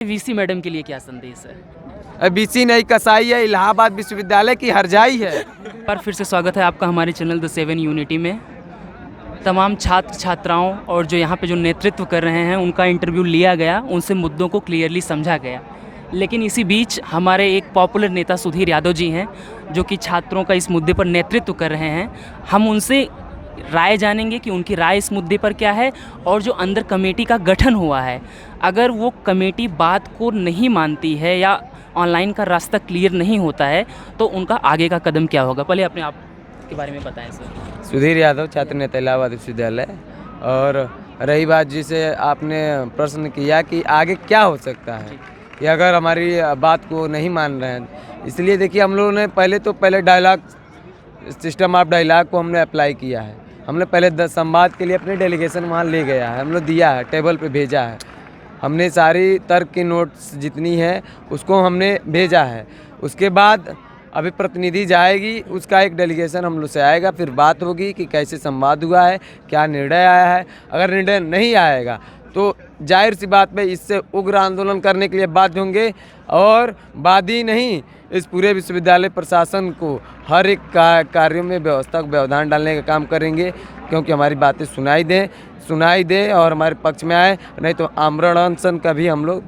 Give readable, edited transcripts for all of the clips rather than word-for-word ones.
VC madam के लिए क्या संदेश है? बीसी नहीं कसाई है, इलाहाबाद विश्वविद्यालय की हरजाई है। एक बार फिर से स्वागत है आपका हमारे चैनल द 7 यूनिटी में। तमाम छात्र छात्राओं और जो यहाँ पे जो नेतृत्व कर रहे हैं उनका इंटरव्यू लिया गया, उनसे मुद्दों को क्लियरली समझा गया। लेकिन इसी बीच हमारे एक पॉपुलर नेता सुधीर यादव जी हैं जो कि छात्रों का इस मुद्दे पर नेतृत्व कर रहे हैं। हम उनसे राय जानेंगे कि उनकी राय इस मुद्दे पर क्या है और जो अंदर कमेटी का गठन हुआ है, अगर वो कमेटी बात को नहीं मानती है या ऑनलाइन का रास्ता क्लियर नहीं होता है तो उनका आगे का कदम क्या होगा। पहले अपने आप के बारे में बताएं सर। सुधीर यादव, छात्र नेता इलाहाबाद विश्वविद्यालय। और रही बात जिसे आपने प्रश्न किया कि आगे क्या हो सकता है कि अगर हमारी बात को नहीं मान रहे हैं, इसलिए देखिए हम लोगों ने पहले डायलॉग सिस्टम ऑफ डायलॉग को हमने अप्लाई किया है। हमने पहले संवाद के लिए अपने डेलीगेशन वहाँ ले गया है, हम लोग दिया है, टेबल पे भेजा है। हमने सारी तर्क की नोट्स जितनी है उसको हमने भेजा है। उसके बाद अभी प्रतिनिधि जाएगी, उसका एक डेलीगेशन हम लोग से आएगा, फिर बात होगी कि कैसे संवाद हुआ है, क्या निर्णय आया है। अगर निर्णय नहीं आएगा तो जाहिर सी बात में इससे उग्र आंदोलन करने के लिए बाध्य होंगे और वादी नहीं, इस पूरे विश्वविद्यालय प्रशासन को हर एक कार्यों में व्यवस्था को व्यवधान डालने का काम करेंगे, क्योंकि हमारी बातें सुनाई दे और हमारे पक्ष में आए। नहीं तो आमरण अनशन का भी हम लोग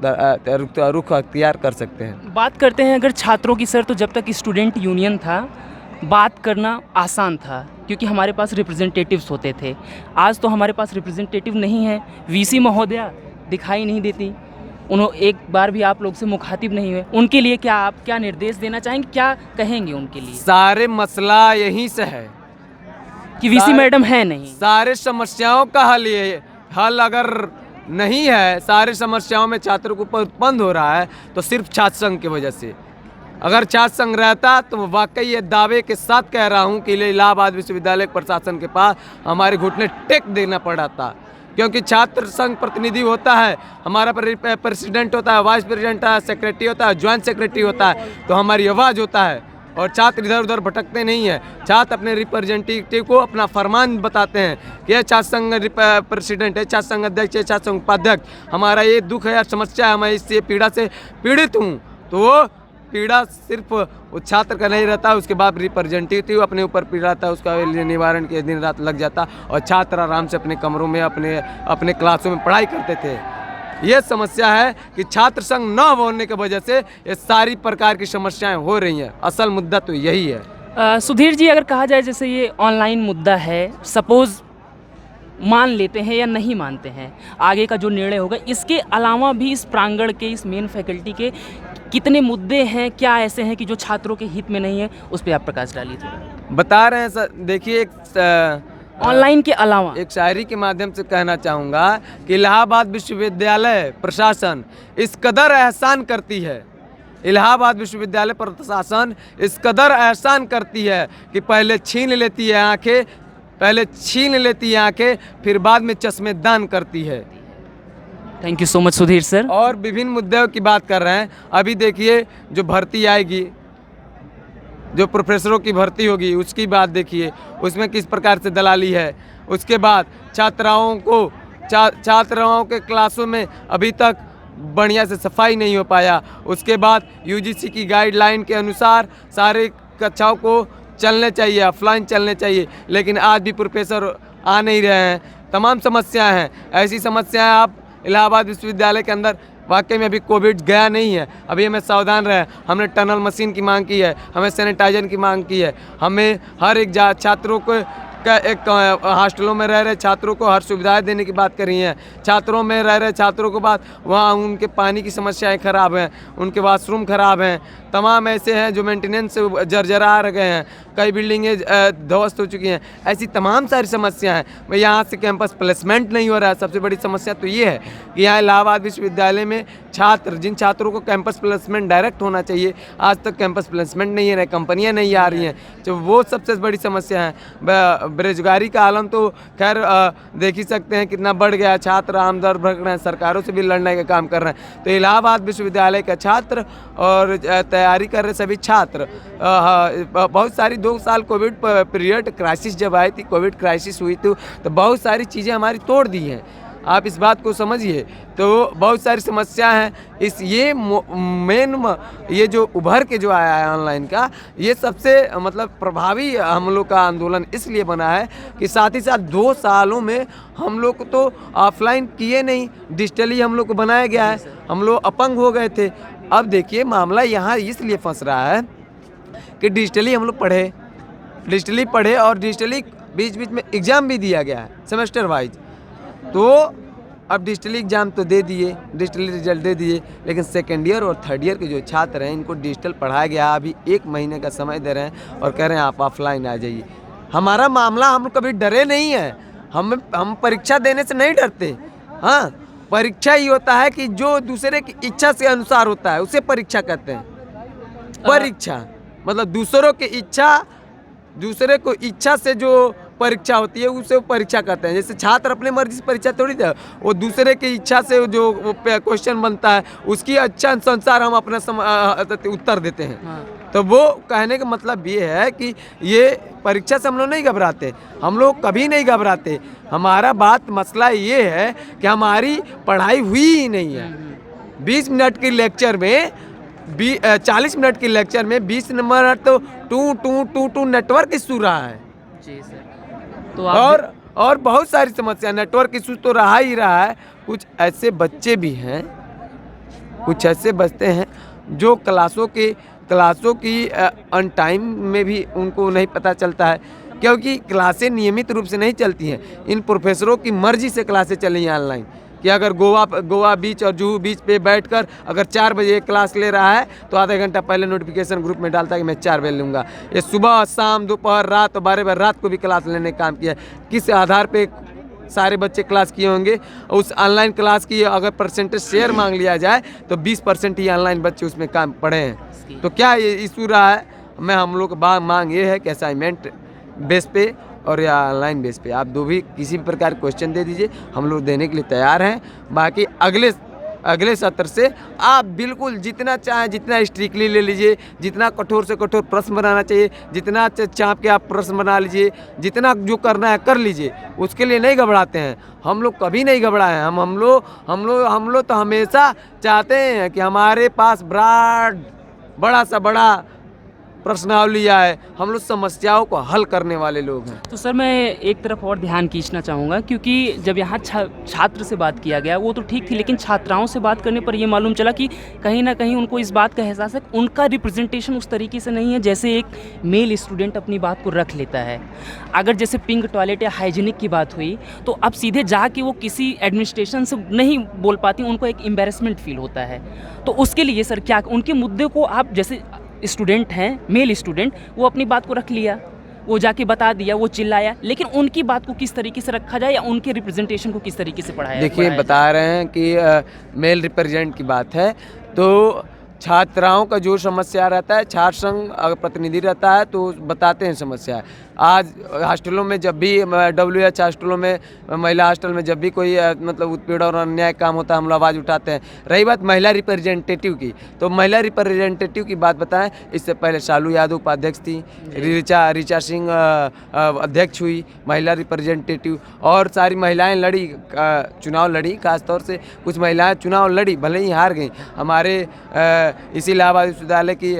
रुख अख्तियार कर सकते हैं। बात करते हैं अगर छात्रों की सर, तो जब तक स्टूडेंट यूनियन था बात करना आसान था क्योंकि हमारे पास रिप्रेजेंटेटिव्स होते थे। आज तो हमारे पास रिप्रेजेंटेटिव नहीं है, वीसी महोदया दिखाई नहीं देती, उन्होंने एक बार भी आप लोग से मुखातिब नहीं हुए। उनके लिए क्या आप क्या निर्देश देना चाहेंगे, क्या कहेंगे उनके लिए? सारे मसला यहीं से है कि वीसी मैडम है नहीं। सारे समस्याओं का हल अगर नहीं है, सारे समस्याओं में छात्रों को उत्पन्न हो रहा है तो सिर्फ छात्र संघ की वजह से। अगर छात्र संघ रहता तो वाकई ये दावे के साथ कह रहा हूँ कि इलाहाबाद विश्वविद्यालय प्रशासन के पास हमारे घुटने टेक देना पड़ा था, क्योंकि छात्र संघ प्रतिनिधि होता है, हमारा प्रेसिडेंट होता है, वाइस प्रेसिडेंट होता है, सेक्रेटरी होता है, ज्वाइंट सेक्रेटरी होता है, तो हमारी आवाज़ होता है। और छात्र इधर उधर भटकते नहीं हैं। छात्र अपने रिप्रेजेंटेटिव को अपना फरमान बताते हैं कि यह छात्र संघ प्रेसिडेंट है, छात्र संघ अध्यक्ष है, छात्र संघ उपाध्यक्ष, हमारा ये दुख है या समस्या है, मैं इससे पीड़ा से पीड़ित हूँ। तो वो पीड़ा सिर्फ वो छात्र का नहीं रहता, उसके बाद रिप्रेजेंटेटिव अपने ऊपर पीड़ा रहता है, उसका निवारण के दिन रात लग जाता और छात्र आराम से अपने कमरों में अपने क्लासों में पढ़ाई करते थे। ये समस्या है कि छात्र संघ न होने की वजह से ये सारी प्रकार की समस्याएं हो रही हैं। असल मुद्दा तो यही है। सुधीर जी, अगर कहा जाए जैसे ये ऑनलाइन मुद्दा है, सपोज़ मान लेते हैं या नहीं मानते हैं, आगे का जो निर्णय होगा, इसके अलावा भी इस प्रांगण के, इस मेन फैकल्टी के कितने मुद्दे हैं, क्या ऐसे हैं कि जो छात्रों के हित में नहीं है, उस पर आप प्रकाश डालिए थोड़ा। बता रहे हैं सर। देखिए, एक ऑनलाइन के अलावा एक शायरी के माध्यम से कहना चाहूँगा कि इलाहाबाद विश्वविद्यालय प्रशासन इस कदर एहसान करती है, इलाहाबाद विश्वविद्यालय प्रशासन इस कदर एहसान करती है कि पहले छीन लेती है आंखें, फिर बाद में चश्मे दान करती है। Thank you so much Sudhir sir. और विभिन्न मुद्दों की बात कर रहे हैं। अभी देखिए जो भर्ती आएगी, जो प्रोफेसरों की भर्ती होगी, उसकी बात देखिए, उसमें किस प्रकार से दलाली है। उसके बाद छात्राओं के क्लासों में अभी तक बढ़िया से सफाई नहीं हो पाया। उसके बाद यूजीसी की गाइडलाइन के अनुसार सारे कक्षाओं को चलने चाहिए, ऑफलाइन चलने चाहिए, लेकिन आज भी प्रोफेसर आ नहीं रहे हैं। तमाम समस्याएं हैं। ऐसी समस्याएं आप इलाहाबाद विश्वविद्यालय के अंदर वाकई में अभी कोविड गया नहीं है, अभी हमें सावधान रहे। हमने टनल मशीन की मांग की है, हमें सैनिटाइजर की मांग की है, हमें हर एक छात्रों को एक हॉस्टलों में रह रहे छात्रों को हर सुविधाएं देने की बात करी है। छात्रों में रह रहे छात्रों को बात, वहाँ उनके पानी की समस्याएं खराब हैं, उनके वॉशरूम खराब हैं, तमाम ऐसे हैं जो मेंटेनेंस से जर्जरा गए हैं, कई बिल्डिंगें ध्वस्त हो चुकी हैं। ऐसी तमाम सारी समस्या हैं। मैं यहाँ से कैंपस प्लेसमेंट नहीं हो रहा है। सबसे बड़ी समस्या तो ये है कि यहाँ इलाहाबाद विश्वविद्यालय में जिन छात्रों को कैंपस प्लेसमेंट डायरेक्ट होना चाहिए, आज तक कैंपस प्लेसमेंट नहीं है, कंपनियाँ नहीं आ रही हैं, तो वो सबसे बड़ी समस्या है। बेरोजगारी का आलम तो खैर देख ही सकते हैं कितना बढ़ गया। छात्र आमदर भग रहे हैं, सरकारों से भी लड़ने का काम कर रहे हैं। तो इलाहाबाद विश्वविद्यालय का छात्र और तैयारी कर रहे सभी छात्र, बहुत सारी 2 साल कोविड पीरियड क्राइसिस जब आई थी, कोविड क्राइसिस हुई थी, तो बहुत सारी चीज़ें हमारी तोड़ दी हैं। आप इस बात को समझिए। तो बहुत सारी समस्या हैं इस ये ये जो उभर के जो आया है ऑनलाइन का, ये सबसे मतलब प्रभावी हम लोग का आंदोलन इसलिए बना है कि साथ ही साथ 2 सालों में हम लोग को तो ऑफलाइन किए नहीं, डिजिटली हम लोग को बनाया गया है, हम लोग अपंग हो गए थे। अब देखिए मामला यहाँ इसलिए फंस रहा है कि डिजिटली हम लोग पढ़े और डिजिटली बीच बीच में एग्ज़ाम भी दिया गया है सेमेस्टर वाइज। तो अब डिजिटली एग्ज़ाम तो दे दिए, डिजिटली रिजल्ट दे दिए, लेकिन सेकेंड ईयर और थर्ड ईयर के जो छात्र हैं इनको डिजिटल पढ़ाया गया। अभी 1 महीने का समय दे रहे हैं और कह रहे हैं आप ऑफलाइन आ जाइए। हमारा मामला, हम कभी डरे नहीं हैं, हम परीक्षा देने से नहीं डरते। हाँ, परीक्षा ही होता है कि जो दूसरे की इच्छा से अनुसार होता है उसे परीक्षा कहते हैं। परीक्षा मतलब दूसरे को इच्छा से जो परीक्षा होती है उसे परीक्षा कहते हैं। जैसे छात्र अपने मर्जी से परीक्षा थोड़ी दे, वो दूसरे की इच्छा से जो क्वेश्चन बनता है उसकी इच्छा अनुसार हम अपना उत्तर देते हैं। हाँ। तो वो कहने का मतलब ये है कि ये परीक्षा से हम लोग नहीं घबराते, हम लोग कभी नहीं घबराते। हमारा मसला ये है कि हमारी पढ़ाई हुई ही नहीं है। 20 मिनट के लेक्चर में 40 मिनट के लेक्चर में 20 नंबर तो टू नेटवर्क इशू रहा है जी सर। तो और बहुत सारी समस्या, नेटवर्क इशू तो रहा ही रहा है। कुछ ऐसे बच्चे भी हैं, कुछ ऐसे बच्चे हैं जो क्लासों की अन टाइम में भी उनको नहीं पता चलता है, क्योंकि क्लासें नियमित रूप से नहीं चलती हैं। इन प्रोफेसरों की मर्जी से क्लासें चली हैं ऑनलाइन कि अगर गोवा बीच और जुहू बीच पे बैठकर अगर 4 बजे क्लास ले रहा है तो आधा घंटा पहले नोटिफिकेशन ग्रुप में डालता है कि मैं 4 बजे लूँगा। ये सुबह शाम दोपहर रात और 12 बजे रात को भी क्लास लेने का काम किया। किस आधार पे सारे बच्चे क्लास किए होंगे? उस ऑनलाइन क्लास की अगर परसेंटेज शेयर मांग लिया जाए तो 20% ही ऑनलाइन बच्चे उसमें काम पढ़े हैं। तो क्या ये इशू रहा है? हम लोग का मांग ये है कि असाइनमेंट बेस पे और या ऑनलाइन बेस पे आप भी किसी भी प्रकार क्वेश्चन दे दीजिए, हम लोग देने के लिए तैयार हैं। बाकी अगले सत्र से आप बिल्कुल जितना चाहें जितना स्ट्रिक्टली ले लीजिए, जितना कठोर से कठोर प्रश्न बनाना चाहिए, जितना चाप के आप प्रश्न बना लीजिए, जितना जो करना है कर लीजिए, उसके लिए नहीं घबराते हैं। हम लोग कभी नहीं घबराए हैं। हम लोग तो हमेशा चाहते हैं कि हमारे पास बड़ा सा बड़ा प्रश्नावली आए। हम लोग समस्याओं को हल करने वाले लोग हैं। तो सर मैं एक तरफ और ध्यान खींचना चाहूँगा, क्योंकि जब यहाँ छात्र से बात किया गया वो तो ठीक थी, लेकिन छात्राओं से बात करने पर ये मालूम चला कि कहीं ना कहीं उनको इस बात का एहसास है कि उनका रिप्रेजेंटेशन उस तरीके से नहीं है जैसे एक मेल स्टूडेंट अपनी बात को रख लेता है। अगर जैसे पिंक टॉयलेट या हाइजीनिक की बात हुई तो अब सीधे जाके वो किसी एडमिनिस्ट्रेशन से नहीं बोल पाती, उनको एक एम्बेरसमेंट फील होता है। तो उसके लिए सर क्या उनके मुद्दे को आप, जैसे स्टूडेंट हैं मेल स्टूडेंट, वो अपनी बात को रख लिया, वो जाके बता दिया, वो चिल्लाया, लेकिन उनकी बात को किस तरीके से रखा जाए या उनके रिप्रेजेंटेशन को किस तरीके से पढ़ाया? देखिए बता रहे हैं कि मेल रिप्रेजेंट की बात है तो छात्राओं का जो समस्या रहता है, छात्र संघ अगर प्रतिनिधि रहता है तो बताते हैं समस्या। आज हॉस्टलों में जब भी WH हॉस्टलों में, महिला हॉस्टल में जब भी कोई मतलब उत्पीड़न और अन्याय काम होता है हम लोग आवाज़ उठाते हैं। रही बात महिला रिप्रेजेंटेटिव की, तो महिला रिप्रेजेंटेटिव की बात बताएं। इससे पहले शालू यादव उपाध्यक्ष थी, ऋचा सिंह अध्यक्ष हुई महिला रिप्रेजेंटेटिव, और सारी महिलाएं चुनाव लड़ी। खासतौर से कुछ महिलाएं चुनाव लड़ी, भले ही हार गई। हमारे इसी इलाहाबाद विश्वविद्यालय की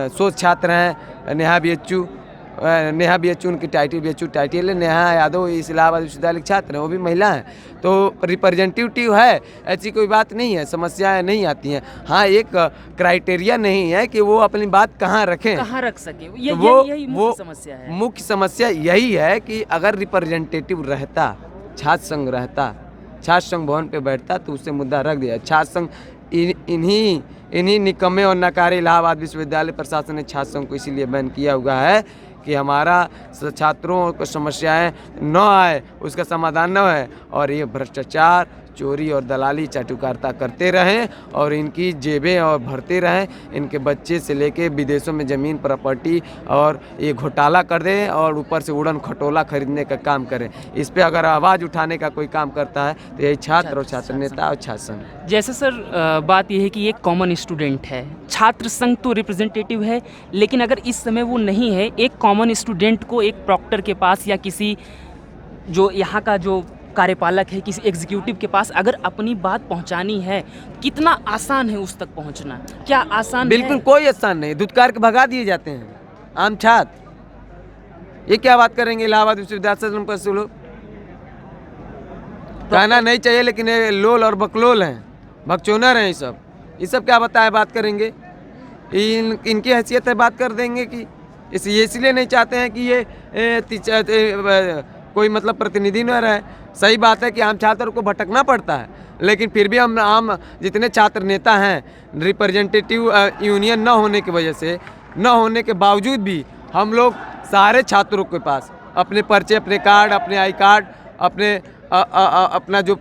शोध छात्र हैं नेहा BHU, उनकी टाइटल है नेहा यादव, इस इलाहाबाद विश्वविद्यालय के छात्र हैं, वो भी महिला हैं। तो रिप्रेजेंटेटिव है, ऐसी कोई बात नहीं है, समस्याएं नहीं आती हैं। हाँ, एक क्राइटेरिया नहीं है कि वो अपनी बात कहाँ रख सके। यही मुख्य समस्या यही है कि अगर रिप्रेजेंटेटिव रहता, छात्र संघ भवन पे बैठता तो उससे मुद्दा रख दिया। छात्र संघ इन्हीं निकम्मे और नकारे इलाहाबाद विश्वविद्यालय प्रशासन ने छात्र संघ को इसीलिए बैन किया हुआ है कि हमारा छात्रों को समस्याएं न आए, उसका समाधान न है, और ये भ्रष्टाचार, चोरी और दलाली चाटुकारिता करते रहें और इनकी जेबें और भरते रहें। इनके बच्चे से लेके विदेशों में ज़मीन प्रॉपर्टी और ये घोटाला कर दें और ऊपर से उड़न खटोला खरीदने का काम करें। इस पे अगर आवाज़ उठाने का कोई काम करता है तो यही छात्र और छात्र नेता और छात्र संघ। जैसे सर बात यह है कि एक कॉमन स्टूडेंट है, छात्र संघ तो रिप्रेजेंटेटिव है, लेकिन अगर इस समय वो नहीं है, एक कॉमन स्टूडेंट को एक प्रॉक्टर के पास या किसी जो यहाँ का जो कार्यपालक है, किसी एग्जीक्यूटिव के पास अगर अपनी बात पहुंचानी है, कितना आसान है उस तक पहुंचना? क्या आसान बिल्कुल है? कोई आसान नहीं, धुतकार के भगा दिए जाते हैं आम छात्र। ये क्या बात करेंगे इलाहाबाद विश्वविद्यालय पर से लोग? कहना नहीं चाहिए लेकिन ये लोल और बकलोल हैं, भगचोनर हैं ये सब क्या बात करेंगे? इनकी हैसियत है बात कर देंगे कि इसलिए नहीं चाहते हैं कि ये कोई मतलब प्रतिनिधि न रहे। सही बात है कि आम छात्र को भटकना पड़ता है, लेकिन फिर भी हम आम जितने छात्र नेता हैं, रिप्रेजेंटेटिव यूनियन न होने की वजह से, न होने के बावजूद भी हम लोग सारे छात्रों के पास अपने पर्चे, अपने कार्ड, अपने आई कार्ड, अपने अपना जो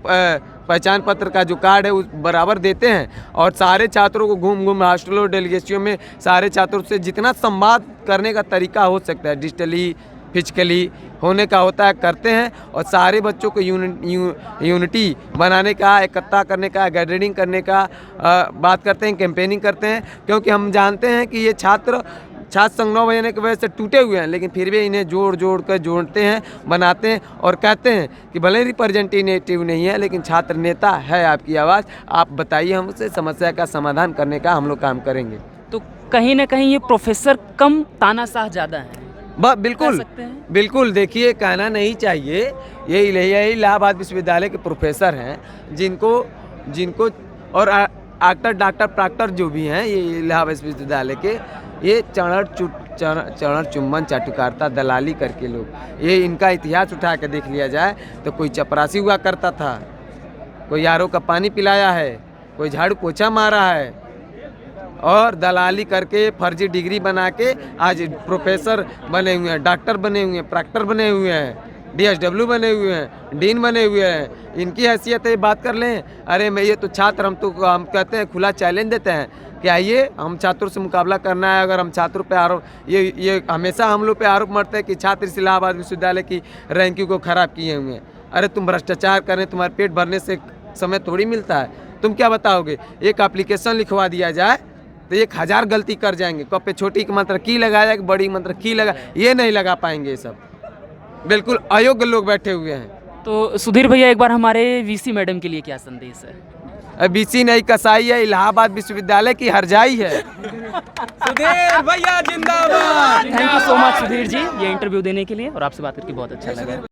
पहचान पत्र का जो कार्ड है उस बराबर देते हैं और सारे छात्रों को घूम हॉस्टलों और डेलीगेशियों में सारे छात्रों से जितना संवाद करने का तरीका हो सकता है, डिजिटली फिजिकली होने का होता है, करते हैं और सारे बच्चों को यूनिटी बनाने का, एकता करने का, गैदरिंग करने का बात करते हैं, कैंपेनिंग करते हैं। क्योंकि हम जानते हैं कि ये छात्र संघ 9 बजने की वजह से टूटे हुए हैं, लेकिन फिर भी इन्हें जोड़ कर जोड़ते हैं, बनाते हैं और कहते हैं कि भले रिप्रेजेंटेटिव नहीं है लेकिन छात्र नेता है आपकी आवाज़, आप बताइए, हम उससे समस्या का समाधान करने का हम लोग काम करेंगे। तो कहीं ना कहीं ये प्रोफेसर कम तानाशाह ज़्यादा है, बिल्कुल सकते हैं? बिल्कुल, देखिए कहना नहीं चाहिए, यही इलाहाबाद विश्वविद्यालय के प्रोफेसर हैं जिनको और डॉक्टर प्राक्टर जो भी हैं ये इलाहाबाद विश्वविद्यालय के, ये चरण चुम्बन चाटुकारिता दलाली करके लोग, ये इनका इतिहास उठा के देख लिया जाए तो कोई चपरासी हुआ करता था, कोई यारों का पानी पिलाया है, कोई झाड़ू पोछा मारा है और दलाली करके फर्जी डिग्री बना के आज प्रोफेसर बने हुए हैं, डॉक्टर बने हुए हैं, प्रॉक्टर बने हुए हैं, DSW बने हुए हैं, डीन बने हुए हैं। इनकी हैसियत है बात कर लें, अरे मैं ये तो छात्र, हम कहते हैं, खुला चैलेंज देते हैं कि आइए हम छात्रों से मुकाबला करना है। अगर हम छात्रों पे आरोप, ये हमेशा हम लोग पे आरोप मरते हैं कि छात्र इस इलाहाबाद विश्वविद्यालय की रैंकिंग को ख़राब किए हुए हैं। अरे तुम भ्रष्टाचार करें, तुम्हारे पेट भरने से समय थोड़ी मिलता है, तुम क्या बताओगे? एक एप्लीकेशन लिखवा दिया जाए तो 1000 गलती कर जाएंगे, कब पे छोटी की मात्रा की लगाया जाए, बड़ी मात्रा की लगा, ये नहीं लगा पाएंगे। ये सब बिल्कुल अयोग्य लोग बैठे हुए हैं। तो सुधीर भैया, एक बार हमारे VC मैडम के लिए क्या संदेश है? BC नहीं कसाई है, इलाहाबाद विश्वविद्यालय की हरजाई है। सुधीर भैया जिंदाबाद। Thank you so much Sudhir ji, ये इंटरव्यू देने के लिए, और आपसे बात करके बहुत अच्छा लगा।